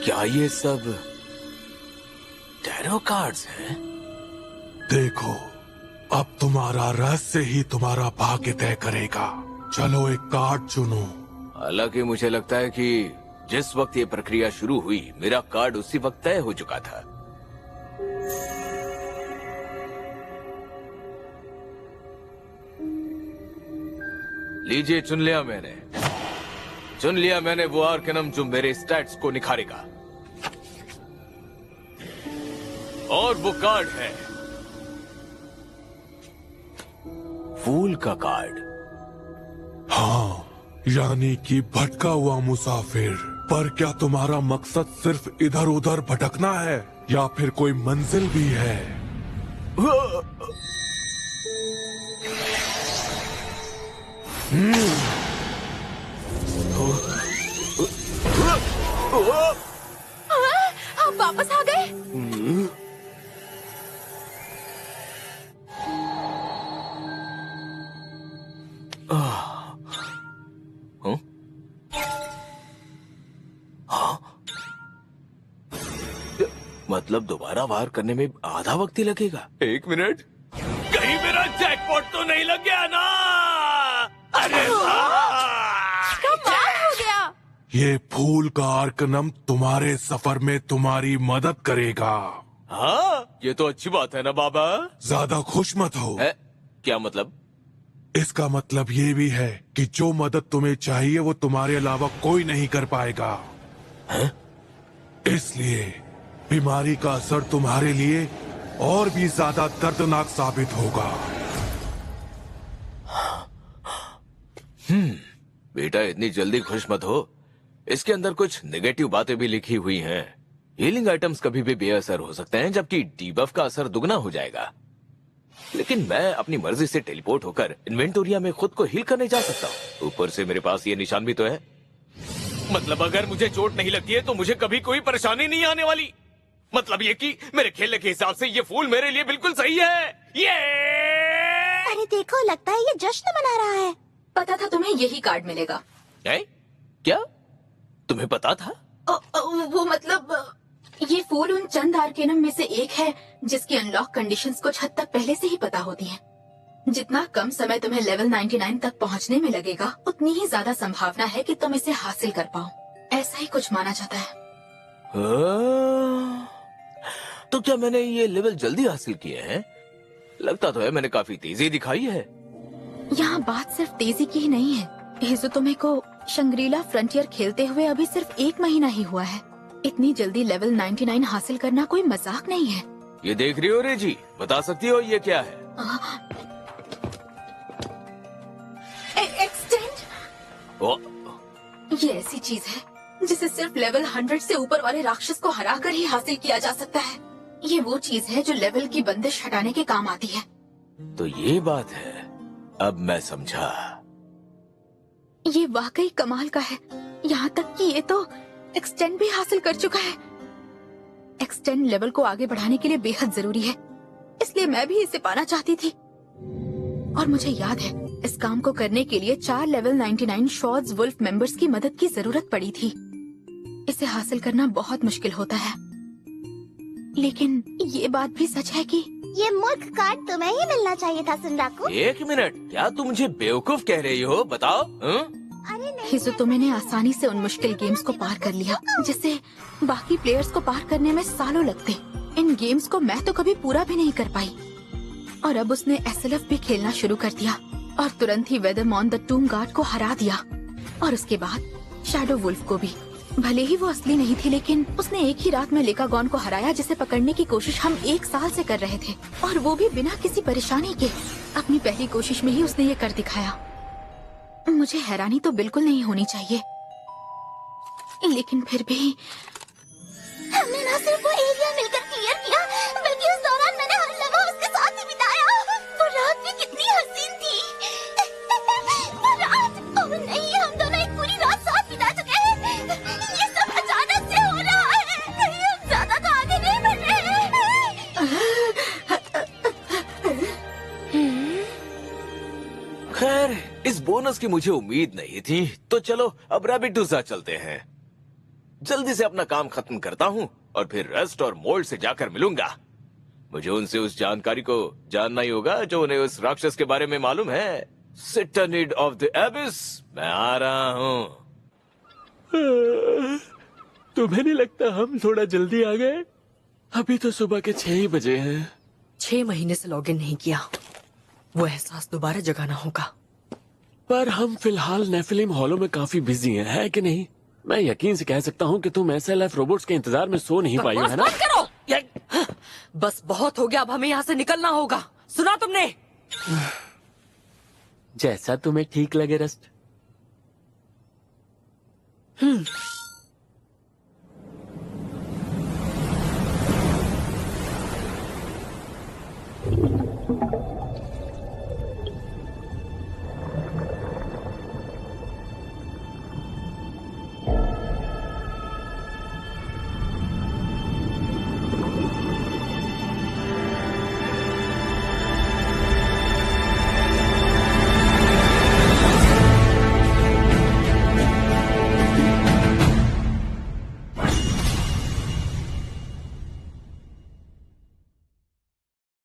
क्या ये सब टैरो कार्ड्स हैं? देखो, अब तुम्हारा रहस्य ही तुम्हारा भाग्य तय करेगा। चलो एक कार्ड चुनो। हालांकि मुझे लगता है कि जिस वक्त ये प्रक्रिया शुरू हुई, मेरा कार्ड उसी वक्त तय हो चुका था। लीजिए, चुन लिया मैंने वो आर्कनम जो मेरे स्टैट्स को निखारेगा। और वो कार्ड है फूल का कार्ड। हाँ, यानी कि भटका हुआ मुसाफिर। पर क्या तुम्हारा मकसद सिर्फ इधर उधर भटकना है या फिर कोई मंजिल भी है? आप वापस आ गए? मतलब दोबारा वार करने में आधा वक्त ही लगेगा। 1 मिनट, कहीं मेरा जैकपॉट तो नहीं लग गया ना? अरे कमाल हो गया। ये फूल का आर्कनम तुम्हारे सफर में तुम्हारी मदद करेगा। हाँ, ये तो अच्छी बात है ना बाबा? ज्यादा खुश मत हो। क्या मतलब? इसका मतलब ये भी है कि जो मदद तुम्हें चाहिए वो तुम्हारे अलावा कोई नहीं कर पाएगा। इसलिए बीमारी का असर तुम्हारे लिए और भी ज्यादा दर्दनाक साबित होगा। बेटा, इतनी जल्दी खुश मत हो। इसके अंदर कुछ नेगेटिव बातें भी लिखी हुई हैं। हीलिंग आइटम्स कभी भी बेअसर हो सकते हैं, जबकि डीबफ का असर दुगना हो जाएगा। लेकिन मैं अपनी मर्जी से टेलीपोर्ट होकर इन्वेंटोरिया में खुद को हील करने जा सकता हूँ। ऊपर से मेरे पास ये निशान भी तो है। मतलब अगर मुझे चोट नहीं लगती है तो मुझे कभी कोई परेशानी नहीं आने वाली। मतलब ये कि मेरे खेलने के हिसाब से ये फूल मेरे लिए बिल्कुल सही है। ये अरे देखो, लगता है ये जश्न मना रहा है। पता था तुम्हें यही कार्ड मिलेगा। क्या तुम्हें पता था? वो मतलब ये फूल उन चंद आर्केनम में से एक है जिसकी अनलॉक कंडीशंस कुछ हद तक पहले से ही पता होती हैं। जितना कम समय तुम्हें लेवल 99 तक पहुंचने में लगेगा, उतनी ही ज्यादा संभावना है कि तुम इसे हासिल कर पाओ। ऐसा ही कुछ माना जाता है। तो क्या मैंने ये लेवल जल्दी हासिल किए हैं? लगता तो है मैंने काफी तेजी दिखाई है। यहाँ बात सिर्फ तेजी की ही नहीं है। हिज़ुतोमे को शंग्रीला फ्रंटियर खेलते हुए अभी सिर्फ 1 महीना ही हुआ है। इतनी जल्दी लेवल 99 हासिल करना कोई मजाक नहीं है। ये देख रही हो रेजी? बता सकती हो ये क्या है? एक्सटेंड। ये ऐसी चीज है जिसे सिर्फ लेवल 100 से ऊपर वाले राक्षस को हराकर ही हासिल किया जा सकता है। ये वो चीज है जो लेवल की बंदिश हटाने के काम आती है। तो ये बात है, अब मैं समझा। ये वाकई कमाल का है। यहाँ तक कि ये तो एक्सटेंड भी हासिल कर चुका है। एक्सटेंड लेवल को आगे बढ़ाने के लिए बेहद जरूरी है, इसलिए मैं भी इसे पाना चाहती थी। और मुझे याद है, इस काम को करने के लिए 4 लेवल 99 शॉर्ट्स वुल्फ मेंबर्स की मदद की जरूरत पड़ी थी। इसे हासिल करना बहुत मुश्किल होता है, लेकिन ये बात भी सच है कि ये मूर्ख कार्ड तुम्हें ही मिलना चाहिए था सुनराकू। 1 मिनट, क्या तुम मुझे बेवकूफ कह रही हो? बताओ। अरे नहीं, हिज़ुतोमे ने आसानी से उन मुश्किल गेम्स को पार कर लिया जिसे बाकी प्लेयर्स को पार करने में सालों लगते। इन गेम्स को मैं तो कभी पूरा भी नहीं कर पाई। और अब उसने SLF भी खेलना शुरू कर दिया और तुरंत ही वेदरमॉन द टूम गार्ड को हरा दिया। और उसके बाद शैडो वुल्फ को भी। भले ही वो असली नहीं थी, लेकिन उसने एक ही रात में लेकागॉन को हराया, जिसे पकड़ने की कोशिश हम 1 साल से कर रहे थे, और वो भी बिना किसी परेशानी के। अपनी पहली कोशिश में ही उसने ये कर दिखाया। मुझे हैरानी तो बिल्कुल नहीं होनी चाहिए, लेकिन फिर भी हमने ना सिर्फ वो एरिया मिलकर क्लियर किया, बल्कि उस दौरान मैंने हर लम्हा उसके साथ ही बिताया। वो रात भी कितनी हसीन थी। वो रात, ओह नहीं, हम दोनों एक पूरी रात साथ बिता चुके हैं। ये सब अचानक से हो रहा है। कहीं हम ज्यादा तो आगे नहीं बढ़ रहे हैं। खैर, इस बोनस की मुझे उम्मीद नहीं थी, तो चलो अब रैबिटूसा चलते हैं। जल्दी से अपना काम खत्म करता हूँ और फिर रस्ट और मोल्ड से जाकर मिलूंगा। मुझे उनसे उस जानकारी को जानना ही होगा जो उन्हें उस राक्षस के बारे में मालूम है। सिटानिड ऑफ द एबिस, मैं आ रहा हूँ। तुम्हें नहीं लगता हम थोड़ा जल्दी आ गए? अभी तो सुबह के 6 ही बजे हैं। 6 महीने से लॉगिन नहीं किया, वो एहसास दोबारा जगाना होगा। पर हम फिलहाल नेफिलिम हॉलों में काफी बिजी हैं, है कि नहीं? मैं यकीन से कह सकता हूँ कि तुम SLF रोबोट्स के इंतजार में सो नहीं पाई हो, है ना? बस करो! बस बहुत हो गया, अब हमें यहाँ से निकलना होगा। सुना तुमने? जैसा तुम्हें ठीक लगे रस्ट।